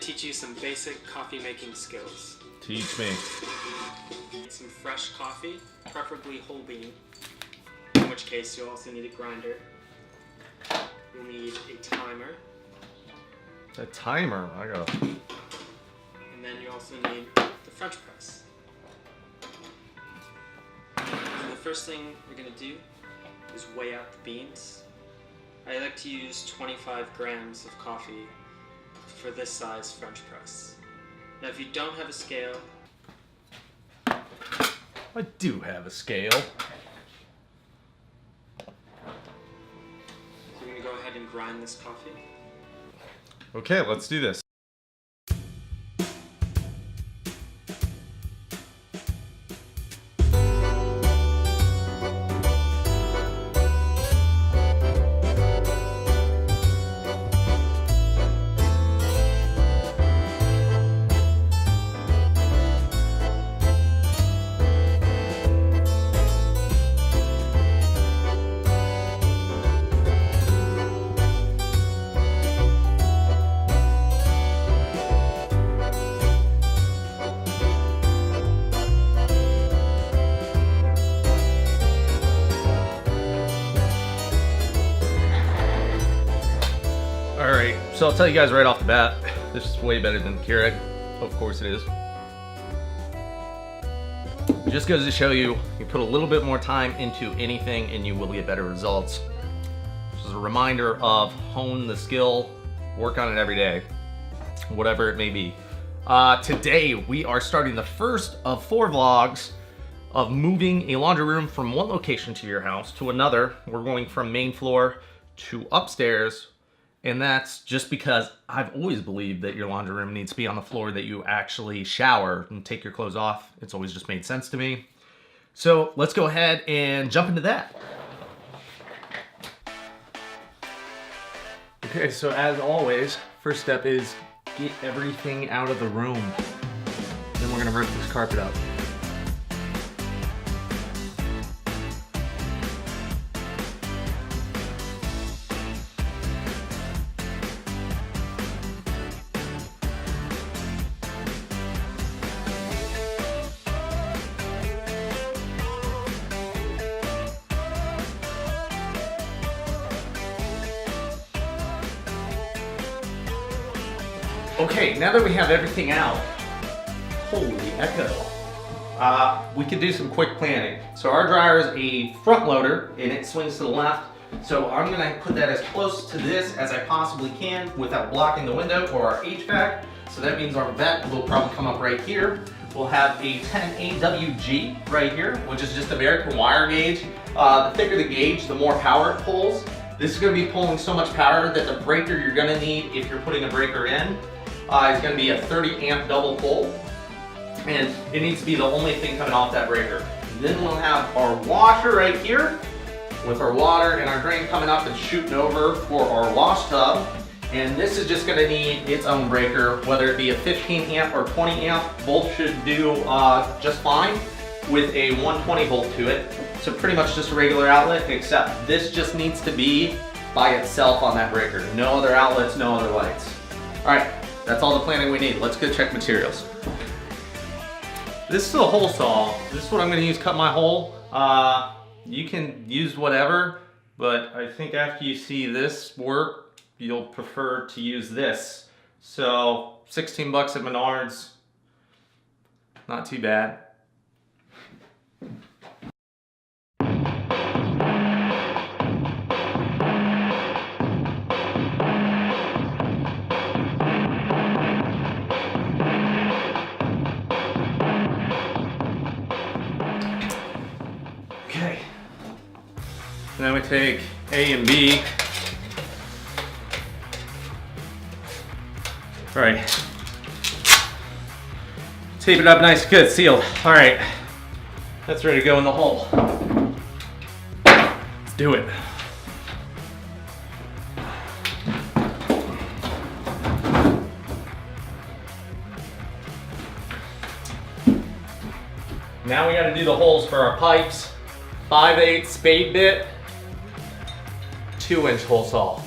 teach you some basic coffee making skills. Teach me. Need some fresh coffee, preferably whole bean, in which case you'll also need a grinder. You'll need a timer. A timer? I got. And then you also need the French press. So the first thing we're going to do is weigh out the beans. I like to use 25 grams of coffee for this size French press. Now if you don't have a scale, I do have a scale. so we're going to go ahead and grind this coffee. Okay, let's do this. Alright, so I'll tell you guys right off the bat, this is way better than the Keurig. Of course it is. It just goes to show you, you put a little bit more time into anything and you will get better results. This is a reminder of hone the skill, work on it every day, whatever it may be. Today we are starting the first of 4 vlogs of moving a laundry room from one location to your house to another. We're going from main floor to upstairs. And that's just because I've always believed that your laundry room needs to be on the floor that you actually shower and take your clothes off. It's always just made sense to me. So let's go ahead and jump into that. Okay, so as always, first step is get everything out of the room. Then we're gonna rip this carpet up. Okay, now that we have everything out, holy echo, we can do some quick planning. So our dryer is a front loader and it swings to the left. So I'm gonna put that as close to this as I possibly can without blocking the window or our HVAC. So that means our vent will probably come up right here. We'll have a 10 AWG right here, which is just American wire gauge. The thicker the gauge, the more power it pulls. This is gonna be pulling so much power that the breaker you're gonna need if you're putting a breaker in is going to be a 30 amp double pole, and it needs to be the only thing coming off that breaker. Then we'll have our washer right here with our water and our drain coming up and shooting over for our wash tub, and this is just going to need its own breaker, whether it be a 15 amp or 20 amp. Both should do just fine with a 120 volt to it. So pretty much just a regular outlet, except this just needs to be by itself on that breaker. No other outlets, no other lights. All right. That's all the planning we need. Let's go check materials. This is a hole saw. This is what I'm gonna use to cut my hole. You can use whatever, but I think after you see this work, you'll prefer to use this. So 16 bucks at Menards, not too bad. Okay, then we take A and B. All right, tape it up nice, good, sealed. All right, that's ready to go in the hole. Let's do it. Now we got to do the holes for our pipes. 5/8 spade bit, 2-inch hole saw.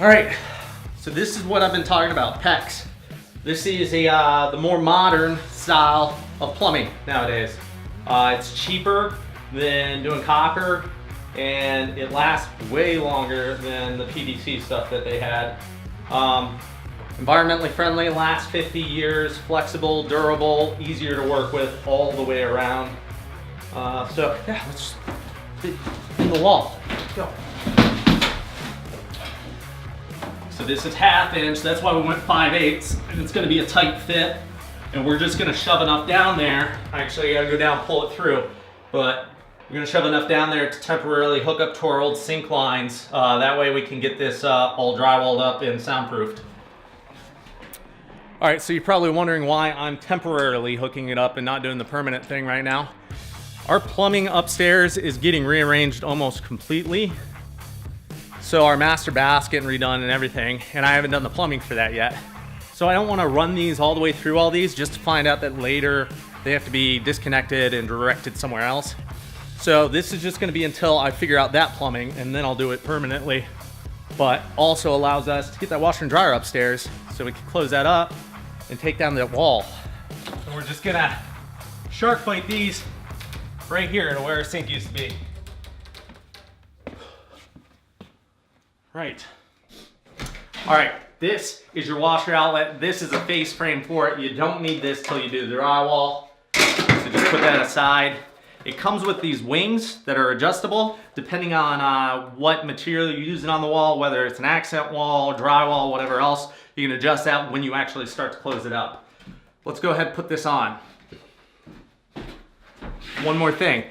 All right, so this is what I've been talking about, PEX. This is the more modern style of plumbing nowadays. It's cheaper than doing copper, and it lasts way longer than the PVC stuff that they had. Environmentally friendly, lasts 50 years, flexible, durable, easier to work with all the way around. So yeah, let's fit in the wall. Let's go. So this is 1/2 inch, that's why we went 5/8, and it's gonna be a tight fit. And we're just gonna shove enough down there. Actually, I gotta go down, pull it through. But we're gonna shove enough down there to temporarily hook up to our old sink lines. That way we can get this all drywalled up and soundproofed. All right, so you're probably wondering why I'm temporarily hooking it up and not doing the permanent thing right now. Our plumbing upstairs is getting rearranged almost completely. So our master bath's getting redone and everything, and I haven't done the plumbing for that yet. So I don't want to run these all the way through all these just to find out that later they have to be disconnected and directed somewhere else. So this is just going to be until I figure out that plumbing, and then I'll do it permanently. But also allows us to get that washer and dryer upstairs so we can close that up and take down that wall. And we're just gonna shark fight these right here to where our sink used to be. Right. All right, this is your washer outlet. This is a face frame for it. You don't need this till you do the drywall. So just put that aside. It comes with these wings that are adjustable depending on what material you're using on the wall, whether it's an accent wall, drywall, whatever else. You can adjust that when you actually start to close it up. Let's go ahead and put this on. One more thing.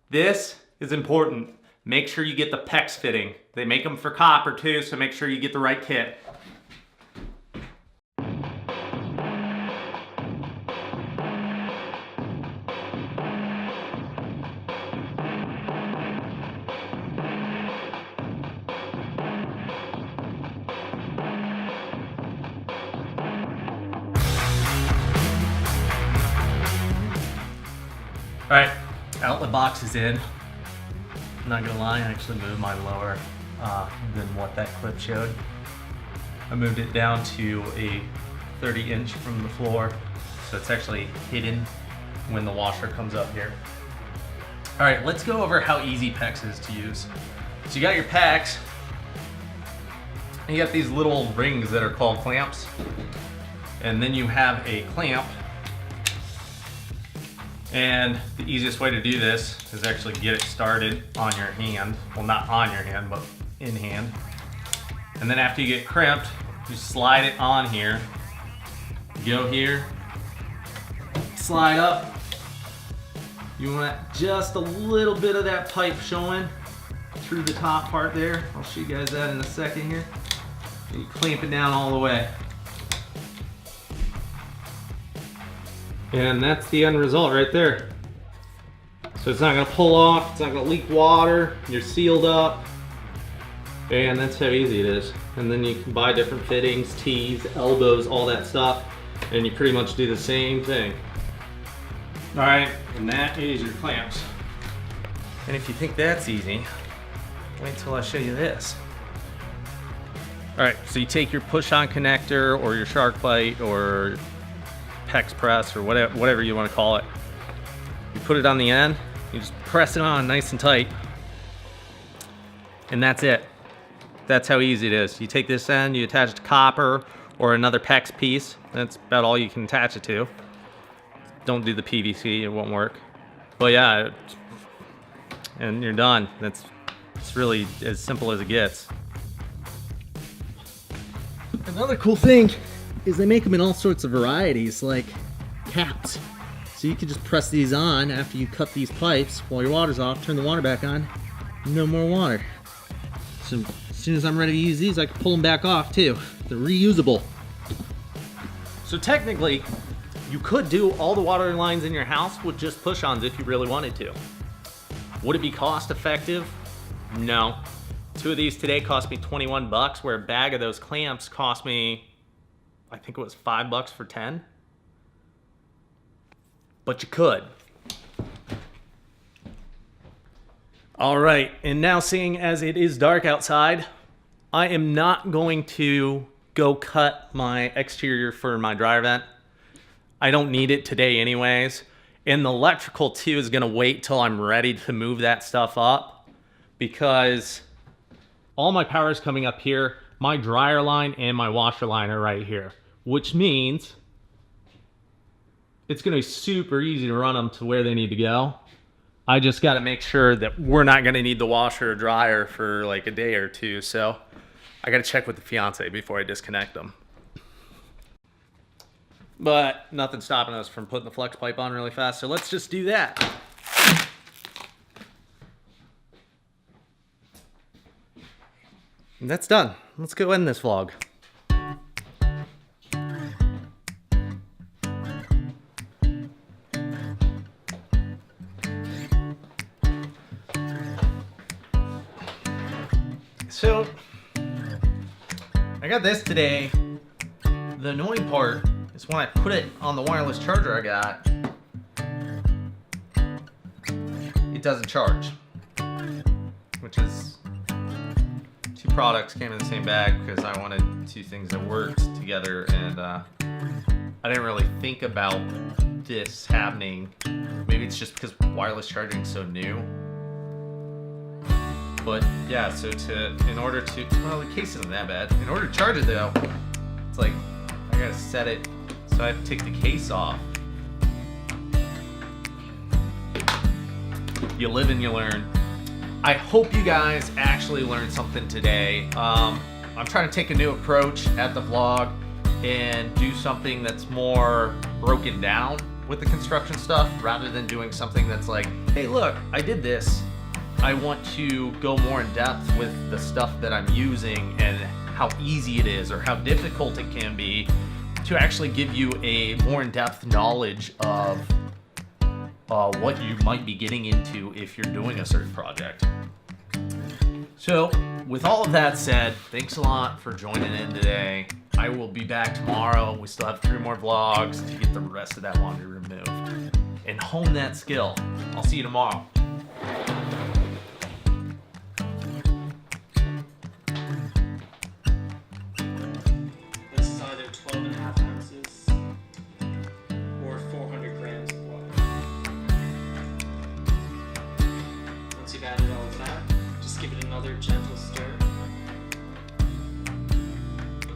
This is important. Make sure you get the PEX fitting. They make them for copper too, so make sure you get the right kit. All right, outlet box is in. I'm not gonna lie, I actually moved my lower than what that clip showed. I moved it down to a 30 inch from the floor, so it's actually hidden when the washer comes up here. All right, let's go over how easy PEX is to use. So you got your PEX, and you got these little rings that are called clamps, and then you have a clamp. And the easiest way to do this is actually get it started on your hand. Well, not on your hand, but in hand. And then after you get crimped, you slide it on here. Go here, slide up. You want just a little bit of that pipe showing through the top part there. I'll show you guys that in a second here. And you clamp it down all the way. And that's the end result right there. So it's not gonna pull off, it's not gonna leak water, you're sealed up. And that's how easy it is. And then you can buy different fittings, tees, elbows, all that stuff, and you pretty much do the same thing. All right, and that is your clamps. And if you think that's easy, wait till I show you this. All right, so you take your push-on connector or your shark bite or PEX press or whatever you want to call it. You put it on the end, you just press it on nice and tight, and that's it. That's how easy it is. You take this end, you attach it to copper or another PEX piece. That's about all you can attach it to. Don't do the PVC, it won't work. But yeah, and you're done. It's really as simple as it gets. Another cool thing is they make them in all sorts of varieties, like caps. So you can just press these on after you cut these pipes while your water's off, turn the water back on, no more water. So as soon as I'm ready to use these, I can pull them back off too. They're reusable. So technically, you could do all the water lines in your house with just push-ons if you really wanted to. Would it be cost effective? No. 2 of these today cost me 21 bucks, where a bag of those clamps cost me, I think it was $5 for 10. But you could. All right, and now seeing as it is dark outside, I am not going to go cut my exterior for my dryer vent. I don't need it today anyways. And the electrical too is gonna wait till I'm ready to move that stuff up, because all my power is coming up here. My dryer line and my washer line are right here, which means it's gonna be super easy to run them to where they need to go. I just gotta make sure that we're not gonna need the washer or dryer for like a day or two. So I gotta check with the fiance before I disconnect them. But nothing's stopping us from putting the flex pipe on really fast, so let's just do that. And that's done. Let's go end this vlog. So, I got this today. The annoying part is when I put it on the wireless charger I got, it doesn't charge, which is, two products came in the same bag because I wanted two things that worked together, and I didn't really think about this happening. Maybe it's just because wireless charging is so new. But yeah, so in order to, well, the case isn't that bad. In order to charge it though, it's like, I gotta set it, so I have to take the case off. You live and you learn. I hope you guys actually learned something today. I'm trying to take a new approach at the vlog and do something that's more broken down with the construction stuff, rather than doing something that's like, hey look, I did this. I want to go more in depth with the stuff that I'm using and how easy it is or how difficult it can be, to actually give you a more in-depth knowledge of what you might be getting into if you're doing a certain project. So with all of that said, thanks a lot for joining in today. I will be back tomorrow. We still have 3 more vlogs to get the rest of that laundry removed and hone that skill. I'll see you tomorrow. This is either 12.5 ounces or 400 grams of water. Once you've added all of that, just give it another gentle stir.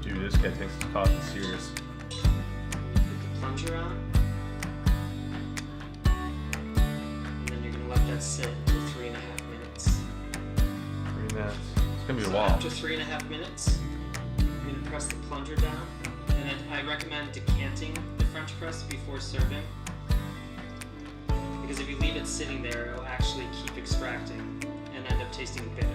Dude, this guy takes his coffee serious. Put the plunger on. And then you're going to let that sit for 3.5 minutes. 3 minutes. It's gonna be a while. After 3.5 minutes, you're going to press the plunger down. And then I recommend decanting the French press before serving. Because if you leave it sitting there, it'll actually keep extracting and end up tasting bitter.